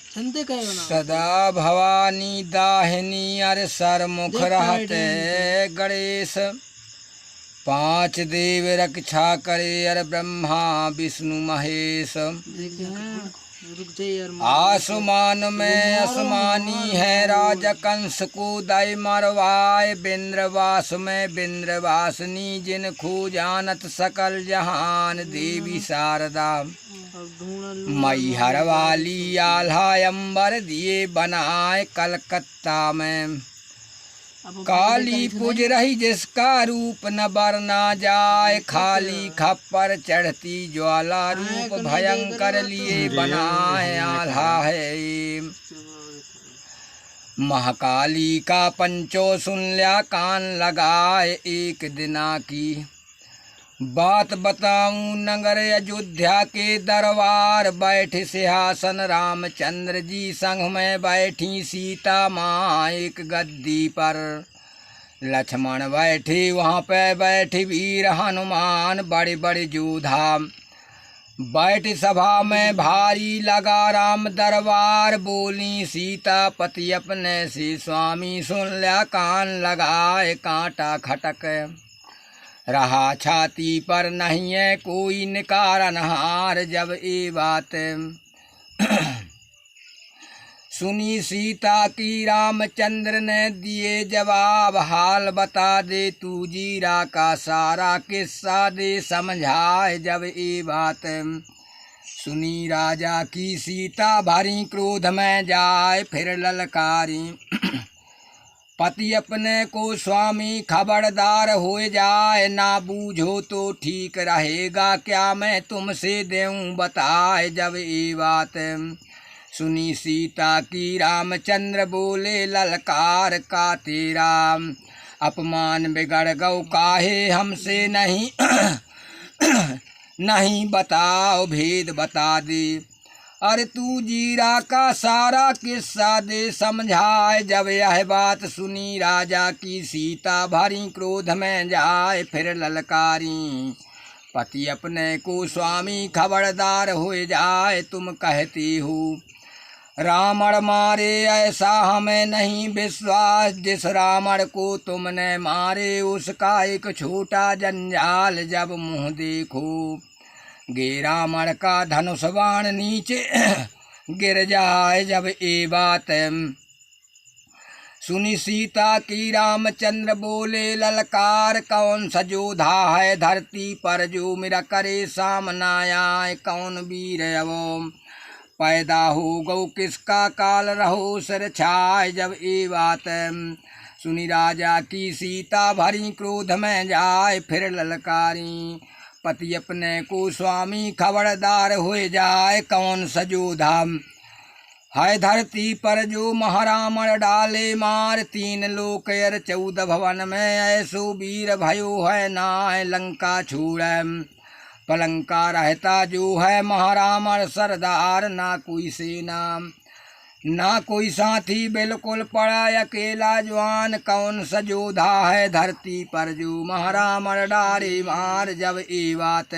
सदा भवानी दाहिनी अर सर मुख रहते गणेश। पांच देव रक्षा करे अर ब्रह्मा विष्णु महेश। आसमान में आसमानी है राजा कंस को दय मरवाए। बिंद्रवास में बिंद्रवासिनी जिनको जानत सकल जहान। देवी शारदा मैहर वाली आल्हा अंबर दिए बनाए। कलकत्ता में काली पूज रही जिसका रूप न बरना जाए। खाली खप्पर चढ़ती ज्वाला रूप भयंकर लिए बनाए आल्हा है। महाकाली का पंचो सुन लिया कान लगाए। एक दिना की बात बताऊं नगर अयोध्या के दरबार। बैठे सिंहासन रामचंद्र जी संग में बैठी सीता माँ एक गद्दी पर। लक्ष्मण बैठे वहाँ पे बैठे वीर हनुमान बड़े बड़े योद्धा। बैठ सभा में भारी लगा राम दरबार। बोली सीता पति अपने से स्वामी सुन लिया कान लगाए। कांटा खटक रहा छाती पर नहीं है कोई निकारणहार। जब ये बात सुनी सीता की रामचंद्र ने दिए जवाब। हाल बता दे तू जीरा का सारा किस्सा दे समझाए। जब ये बात सुनी राजा की सीता भरी क्रोध में जाए। फिर ललकारी पति अपने को स्वामी खबरदार हो जाए। ना बूझो तो ठीक रहेगा क्या मैं तुमसे देऊं बताए। जब ये बात सुनी सीता की रामचंद्र बोले ललकार का तेरा अपमान बिगड़ गौ काहे हमसे नहीं नहीं बताओ भेद बता दे। अरे तू जीरा का सारा किस्सा दे समझाए। जब यह बात सुनी राजा की सीता भरी क्रोध में जाए। फिर ललकारी पति अपने को स्वामी खबरदार हो जाए। तुम कहती हो रावण मारे ऐसा हमें नहीं विश्वास। जिस रावण को तुमने मारे उसका एक छोटा जंजाल। जब मुँह देखो गे रावण का धनुष बाण नीचे गिर जाए। जब ये बात सुनी सीता की रामचंद्र बोले ललकार कौन सा योद्धा है धरती पर जो मेरा करे सामना आए। कौन वीर वो पैदा हो गौ किसका काल रहो सिर छाए। जब ये बात सुनी राजा की सीता भरी क्रोध में जाए। फिर ललकारी पति अपने को स्वामी खबरदार हो जाए। कौन सा योद्धा है धरती पर जो महारावण डाले मार। तीन लोक अर 14 भवन में ऐसो वीर भयो है ना। लंका छोड़ पलंका रहता जो है महारावण सरदार। ना कोई सेना ना कोई साथी बिल्कुल पड़ा अकेला जवान। कौन सा योद्धा है धरती पर जो महारावण डारे मार। जब ये बात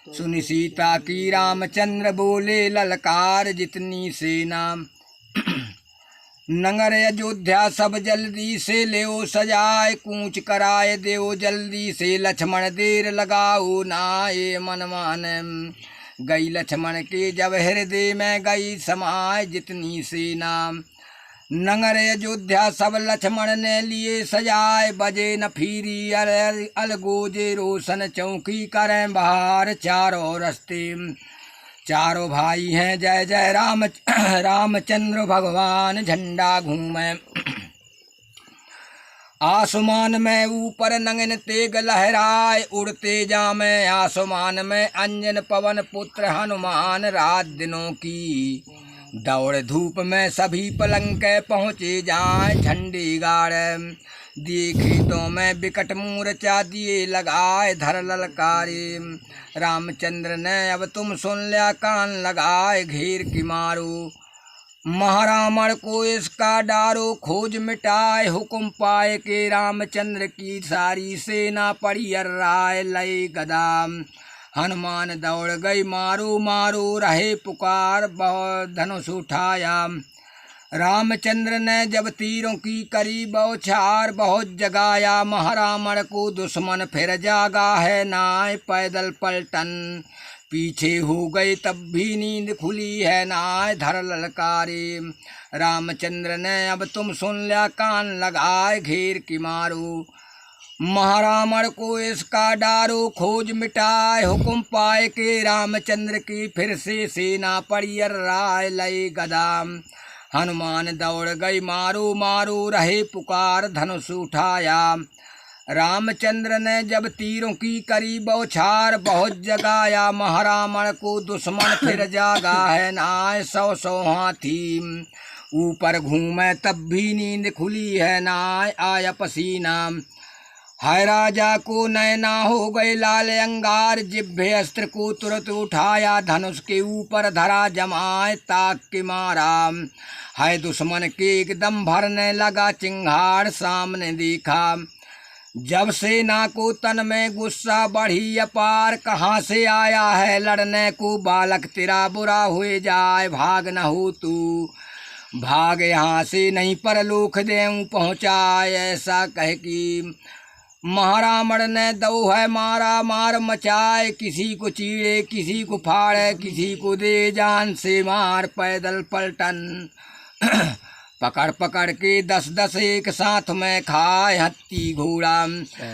सुनी सीता की रामचंद्र बोले ललकार जितनी सेना नगर अयोध्या सब जल्दी से लेओ सजाए। कूच कराए देओ जल्दी से लक्ष्मण देर लगाओ ना। ये मन माने गई लक्ष्मण के जब हृदय में गई समाए। जितनी सेना नगर अयोध्या सब लक्ष्मण ने लिए सजाए। बजे न फिरी अलगोजे रोशन चौकी करें बाहर। चारों रस्ते चारों भाई हैं जय जय राम रामचंद्र भगवान। झंडा घूमे आसमान में ऊपर नंगन तेग लहराए। उड़ते जामे आसमान में अंजन पवन पुत्र हनुमान। रात दिनों की दौड़ धूप में सभी पलंग के पहुँचे जाए। झंडी गाड़ दिए खेतों में विकट मूर्छा दिए लगाए। धर ललकारे रामचंद्र ने अब तुम सुन लिया कान लगाए। घेर की मारो महारावण को इसका डारो खोज मिटाए। हुक्म पाए के रामचंद्र की सारी सेना पड़ी अर्राए। लय गदा हनुमान दौड़ गई मारो मारो रहे पुकार, बहुत धनुष उठाया। रामचंद्र ने जब तीरों की करी बौछार, बहुत जगाया महारावण को दुश्मन फिर जागा है नाय। पैदल पलटन पीछे हो गई तब भी नींद खुली है नाय। धर ललकारे रामचंद्र ने अब तुम सुन लिया, कान लगाए घेर की मारो। महारावण को इसका डारो खोज मिटाए, हुक्म पाए के रामचंद्र की फिर से सेना पड़ी राय। लय गदा हनुमान दौड़ गई मारो मारो रहे पुकार, धनुष उठाया। रामचंद्र ने जब तीरों की करी बौछार, बहुत जगाया महारावण को दुश्मन फिर जागा है नाय। 100 हाथी ऊपर घूमे तब भी नींद खुली है नाय। आया पसीना हाय राजा को नैना हो गए लाल अंगार, जिभे अस्त्र को तुरंत उठाया, धनुष के ऊपर धरा जमाए ताक के मारा। हाय दुश्मन के एकदम भरने लगा चिंगार, सामने देखा जब सेना को तन में गुस्सा बढ़ी अपार। कहाँ से आया है लड़ने को बालक, तेरा बुरा हुए जाए भाग न हो तू। भाग यहाँ से नहीं परलोक देऊं पहुँचाए, ऐसा कह कि महारावण ने दो है मारा मार मचाए। किसी को चीरे किसी को फाड़े किसी को दे जान से मार। पैदल पलटन पकड़ पकड़ के 10-10 एक साथ में खाए। हत्ती घोड़ा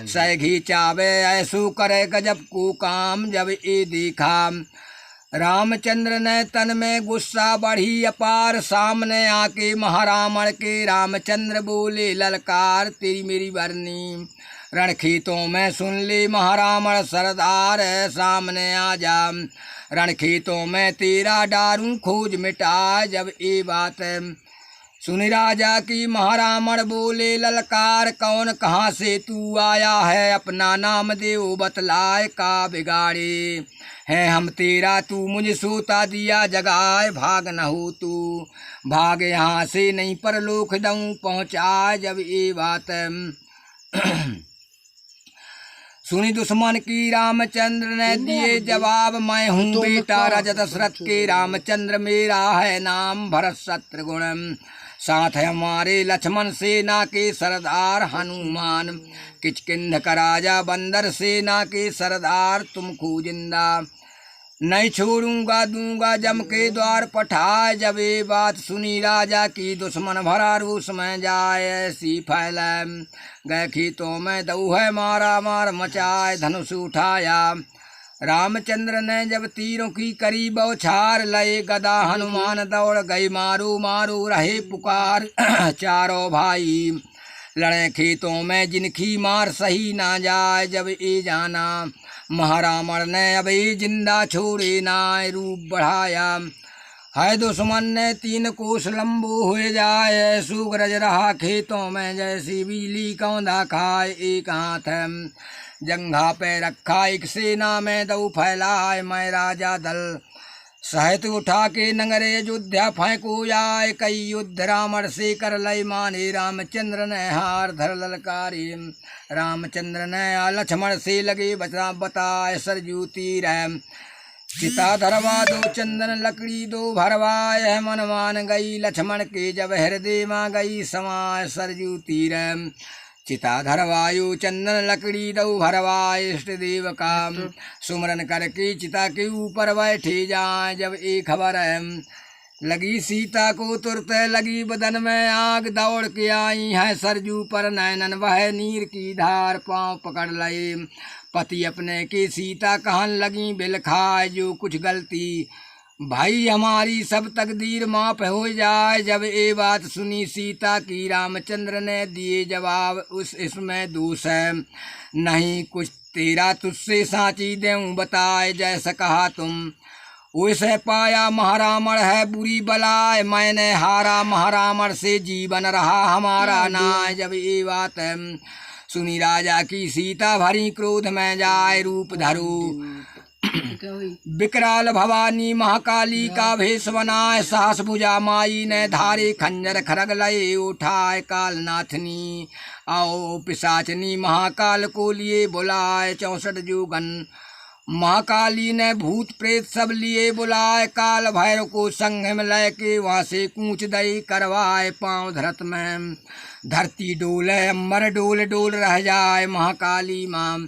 सैघी चावे ऐसो करे गजब को काम। जब ये देखा रामचंद्र ने तन में गुस्सा बढ़ी अपार, सामने आके महारावण के रामचंद्र बोले ललकार तेरी मेरी बरनी। रणखेतों में सुन ले महारावण सरदार, सामने आ जा रणखेतों में तेरा डारूं खोज मिटा। जब ये बात सुनी राजा की महारावण बोले ललकार, कौन कहाँ से तू आया है अपना नाम देव बतलाए। का बिगाड़े है हम तेरा तू मुझे सोता दिया जगाए। भाग न हो तू भाग यहाँ से नहीं परलोक दूं पहुँचाए। जब ये बात सुनी दुश्मन की रामचंद्र ने दिए जवाब, मैं हूँ बेटा राजा दशरथ के रामचंद्र मेरा है नाम। भरत शत्रुघ्न साथ है हमारे लक्ष्मण सेना के सरदार। हनुमान किष्किंध का राजा बंदर सेना के सरदार। तुमको जिंदा नहीं छोड़ूंगा दूंगा जम के द्वार पठाए। जब ये बात सुनी राजा की दुश्मन भरा रूस में जाए। ऐसी फैले गए खेतों में दऊ है मारा मार मचाए। धनुष उठाया रामचंद्र ने जब तीरों की करी बौछार। लय गदा हनुमान दौड़ गई मारो मारो रहे पुकार। चारों भाई लड़े खेतों में जिनकी मार सही ना जाए। जब ये जाना महारावण ने अब ये जिंदा छोड़े नाय। रूप बढ़ाया है दुश्मन ने 3 कोस लंबू हुए जाए। सूरज रहा खेतों में जैसी बिजली कौंधा खाए। एक हाथ जंघा पे रखा एक सेना में दऊ फैलाए। मैं राजा दल सहित उठा के नगरे अयोध्या फेंको जाए। कई युद्ध रावण से कर लय माने। रामचंद्र ने हार धर ललकारी। रामचंद्र ने लक्ष्मण से लगे बचा बताए। सरजू तीर चिता धरवा दो चंदन लकड़ी दो भरवाए। मन मान गई लक्ष्मण के जब हृदय माँ गई समाय। सरजू तीर चिता धरवायु चंदन लकड़ी दऊ भरवाए। इष्ट देव का सुमरन करके चिता के ऊपर बैठे जाए। जब एक खबर लगी सीता को तुरंत लगी बदन में आग। दौड़ के आई है सरजू पर नैनन वह नीर की धार। पाँव पकड़ लए पति अपने के सीता कहन लगी बिल खाए। जो कुछ गलती भाई हमारी सब तकदीर माफ हो जाए। जब ये बात सुनी सीता की रामचंद्र ने दिए जवाब। उस इसमें दोष है नहीं कुछ तेरा, तुझसे साची देऊं बताए। जैसा कहा तुम वैसे पाया महारावण है बुरी बलाए। मैंने हारा महारावण से जीवन रहा हमारा नाय। जब ये बात सुनी राजा की सीता भरी क्रोध में जाए। रूप धरो विकराल भवानी महाकाली का भेष बनाए। साहस भुजा माई ने धारे खंजर खरग लए उठाए। कालनाथनी आओ पिशाचनी महाकाल को लिए बुलाए। 64 जोगन महाकाली ने भूत प्रेत सब लिए बुलाए, काल भैरव को संग में लय के वहाँ से कूच दई करवाए। पाँव धरत में धरती डोले, अम्बर डोल डोल रह जाए। महाकाली माँ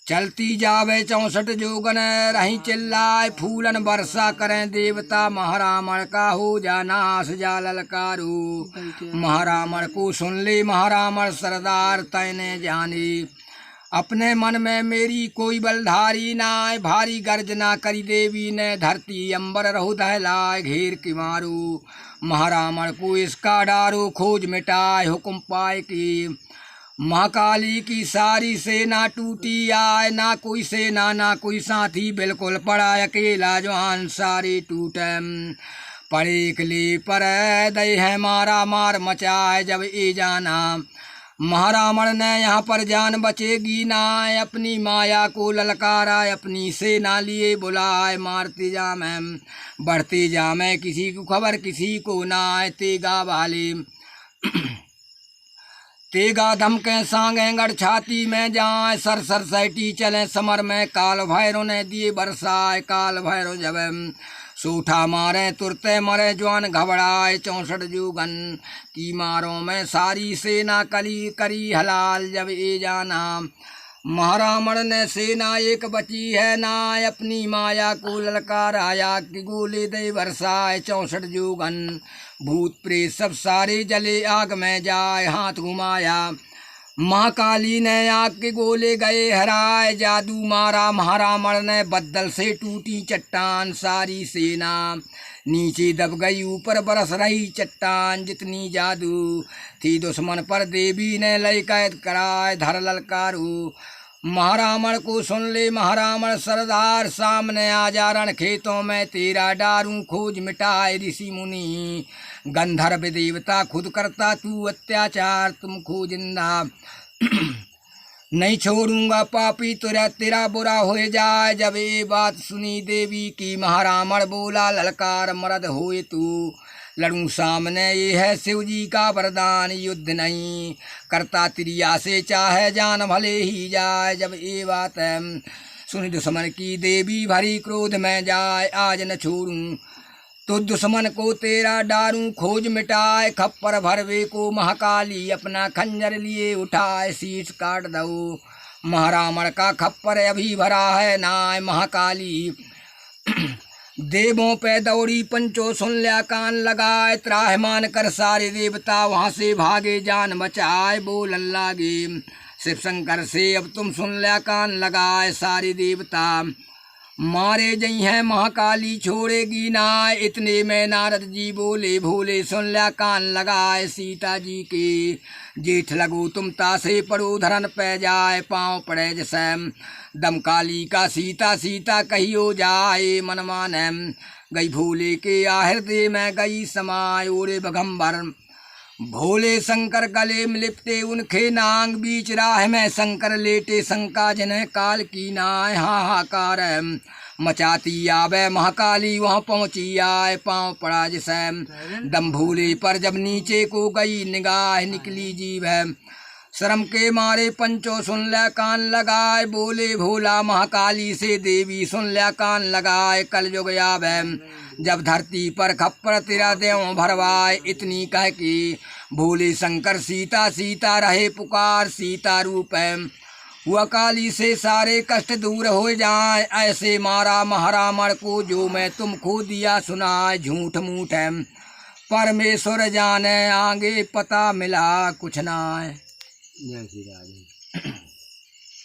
चलती जावे 64 जोगन रही चिल्लाए, फूलन वर्षा करें देवता, महारामण का हो जाना जा ललकारू। महारामण को सुन ले महारामण सरदार, तैने जानी अपने मन में मेरी कोई बलधारी नाय। भारी गर्जना करी देवी ने धरती अंबर रहु दहलाए, घेर की मारू महारामण को इसका डारो, खोज मिटाए हुक्म पाए की। महाकाली की सारी सेना टूटी आए, ना कोई सेना ना कोई साथी, बिल्कुल पड़ा अकेला जवान सारे टूटे। पड़े किले पर दई है मारा मार मचाए, जब ए जाना महारामण ने यहाँ पर जान बचेगी ना। अपनी माया को ललकारा, अपनी सेना लिए बुलाए, मारते जामे बढ़ते जामे, किसी को खबर किसी को ना। तेगा वाले तेगा धमके सांगे गढ़ छाती में जाए, सर सर सैटी चले समर में। काल भैरव ने दिए बरसाए, काल भैरव जब सूठा मारे तुरते मरे, जवान घबराए 64 जोगन की मारों में सारी सेना कली करी हलाल। जब ए जाना महारामण ने सेना एक बची है ना, अपनी माया को ललकाराया कि गोले दे बरसाए 64 जोगन। भूत प्रेत सब सारे जले आग में जाए, हाथ घुमाया महाकाली ने आग के गोले गए हराए। जादू मारा महारामण ने, बद्दल से टूटी चट्टान सारी सेना नीचे दब गई, ऊपर बरस रही चट्टान। जितनी जादू थी दुश्मन पर देवी ने लय कैद कराए, धर ललकारू महारामण को सुन ले महारामण सरदार। सामने आ जा रण खेतों में तेरा डारूं, खोज मिटाए ऋषि मुनि गंधर्व देवता। खुद करता तू अत्याचार, तुमको जिंदा नहीं छोड़ूंगा, पापी तेरा बुरा हो जाए। जब ये बात सुनी देवी की महारामण बोला, ललकार मर्द होए तू लड़ूं सामने, ये है शिव जी का वरदान, युद्ध नहीं करता त्रिया से, चाहे जान भले ही जाए। जब ये बात सुनी दुश्मन की देवी भरी क्रोध में जाए, आज न छोड़ूं तो दुश्मन को तेरा डारूं, खोज मिटाए खप्पर भरवे को। महाकाली अपना खंजर लिए उठाए, शीश काट दो महारामण का खप्पर अभी भरा है नाय। महाकाली देवों पे दौड़ी पंचो सुन लिया कान लगाए, त्राहमान कर सारे देवता वहाँ से भागे जान बचाए। बोलन लागे शिव शंकर से, अब तुम सुन लिया कान लगाए सारे देवता, मारे जई हैं महाकाली छोड़ेगी ना। इतने में नारद जी बोले भोले सुन लिया कान लगाए, सीता जी के जेठ लगो तुम तासे पड़ो, धरन पे जाए पाँव पड़े जैसे दमकाली का। सीता सीता कहियो जाए मन माने, गई भोले के हृदय में गई समाय। ओरे बगम्बर भोले शंकर गले में लिपटे उनके नांग, बीच राह में शंकर लेटे शंका जिन्हें काल की नाय। हाहाकार मचाती आवे महाकाली वहाँ पहुँची आए, पाँव पड़ा जिसे दम भोले पर। जब नीचे को गई निगाह निकली जीव है, शर्म के मारे पंचो सुन लिया कान लगाए। बोले भोला महाकाली से देवी सुन लिया कान लगाए, कल जुग आवे जब धरती पर खप्पर तेरा देव भरवाए। इतनी कह के भोले शंकर सीता सीता रहे पुकार, सीता रूप है हुआ काली से सारे कष्ट दूर हो जाए। ऐसे मारा महारामण को जो मैं तुमको दिया सुनाए, झूठ मूठ है परमेश्वर जाने, आगे पता मिला कुछ ना है। जय श्री राधे।